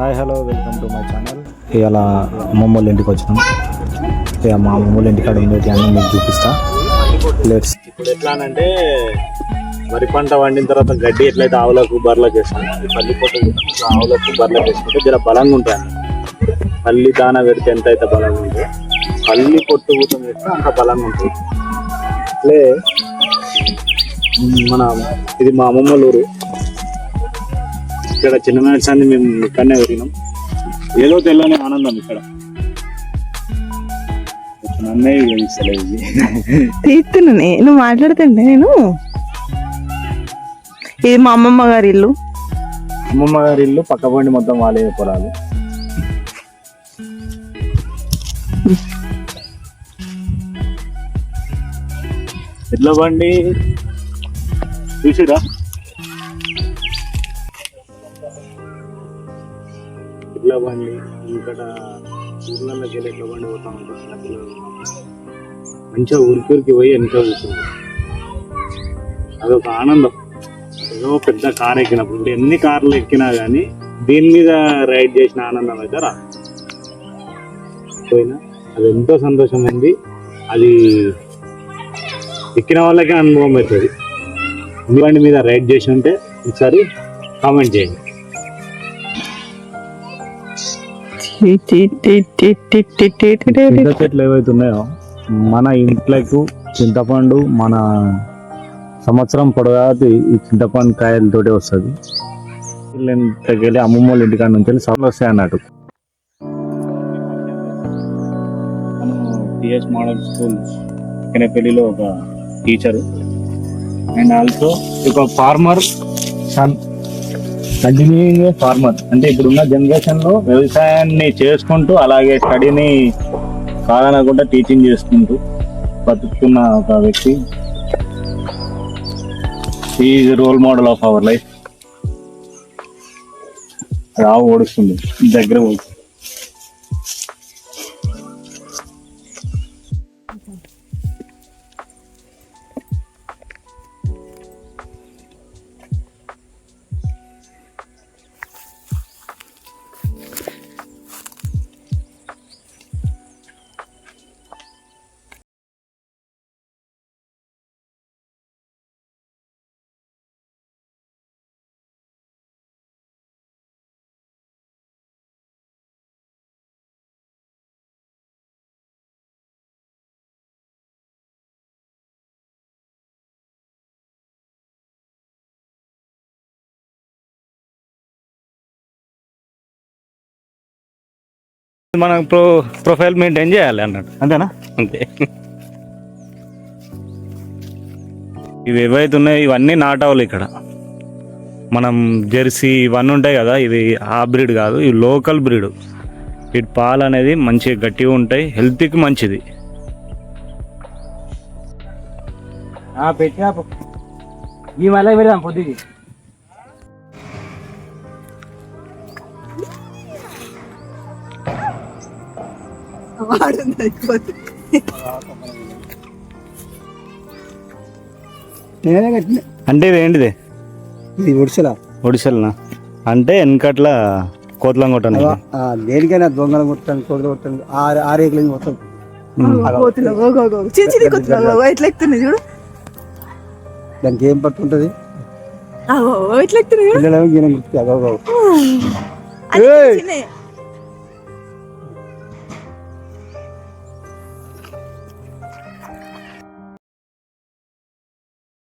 Hi hello welcome to my channel. ఇవాళ అమ్మమ్మోళ్ళ ఇంటికి వచ్చినాం. ఇక మా అమ్మమ్మోళ్ళ ఇంటికాడ ఉండేది అన్నీ మీకు చూపిస్తా. లెట్స్. ఇప్పుడు ఎట్లానంటే వరి పంట వండిన తర్వాత గడ్డి ఎట్లయితే ఆవులకు బర్రెలకు వేస్తాం, పల్లి పొట్టు ఆవులకు బర్రెలకు వేసుకుంటే జర బలంగా ఉంటాయి అన్న. పల్లి దానా పెడితే ఎంత అయితే బలంగా ఉంటుంది, పల్లి పొట్టు ఊతం వేస్తే అంత బలంగా ఉంటుంది. అట్లే ఇది మా అమ్మమ్మోళ్ళ ఊరు. ఇక్కడ చిన్న మ్యాట్సాన్ని మేము ఇక్కడనే పెరిగినాం. ఏదో తెలియని ఆనందం ఇక్కడ. తీస్తున్నా నువ్వు మాట్లాడుతుంటే నేను. ఇది మా అమ్మమ్మ గారి ఇల్లు. అమ్మమ్మ గారి ఇల్లు పక్క బండి మొత్తం వాళ్ళే పొలాలు. ఎడ్ల బండి చూసిరా, ఎడ్ల బండి ఇక్కడ ఊర్లలోకి వెళ్ళి ఎడ్ల బండి పోతా ఉంటుంది. మంచిగా ఉరికి పోయి వెనక కూర్చుంది. అదొక ఆనందం. ఏదో పెద్ద కార్ ఎక్కినప్పుడు, ఎన్ని కార్లు ఎక్కినా కానీ దీని మీద రైడ్ చేసిన ఆనందం అయితే రా పోయినా. అది ఎంతో సంతోషం ఉంది. అది ఎక్కిన వాళ్ళకే అనుభవం అవుతుంది. మీ బండి మీద రైడ్ చేసి ఉంటే ఒకసారి కామెంట్ చేయండి. చెట్లు ఏవైతే ఉన్నాయో మన ఇంట్లోకి చింతపండు మన సంవత్సరం పొడగాది ఈ చింతపండు కాయలతోటి వస్తుంది. ఇంటికి వెళ్ళి అమ్మమ్మ వాళ్ళ ఇంటికాడ నుంచి వెళ్ళి సవాళ్ళు వస్తాయి అన్నట్టు. టిఎస్ మోడల్ స్కూల్ కినపల్లిలో ఒక టీచరు అండ్ ఆల్సో ఒక ఫార్మర్ సన్, కంటిన్యూయింగ్ ఫార్మర్. అంటే ఇప్పుడున్న జనరేషన్లో వ్యవసాయాన్ని చేసుకుంటూ అలాగే స్టడీని కాదనకుండా టీచింగ్ చేసుకుంటూ బతుకుతున్న ఒక వ్యక్తి. Is role model of our life. రావు ఓడుస్తుంది దగ్గర పోతుంది. మనం ప్రొఫైల్ మెయింటైన్ చేయాలి అన్నట్టు, అంతేనా? అంతే. ఇవి ఏవైతే ఉన్నాయో ఇవన్నీ నాటవులు. ఇక్కడ మనం జెర్సీ ఇవన్నీ ఉంటాయి కదా, ఇవి ఆ బ్రీడ్ కాదు, ఇవి లోకల్ బ్రీడ్. వీటి పాలు అనేది మంచిగా గట్టిగా ఉంటాయి, హెల్త్కి మంచిది. పెట్టినా ఈ మళ్ళీ పెడదాం పొద్దుకి. అంటే ఇది ఏంటిది? ఇది ఒడిసెలనా? అంటే వెనకట్ల కోతలం కొట్టాను. దేనికైనా దొంగలు కొట్టాను, కోతలు కొట్టాను, ఆరేకలు మొత్తం చూడు. దానికి ఏం పట్టుంటది? ఇట్లా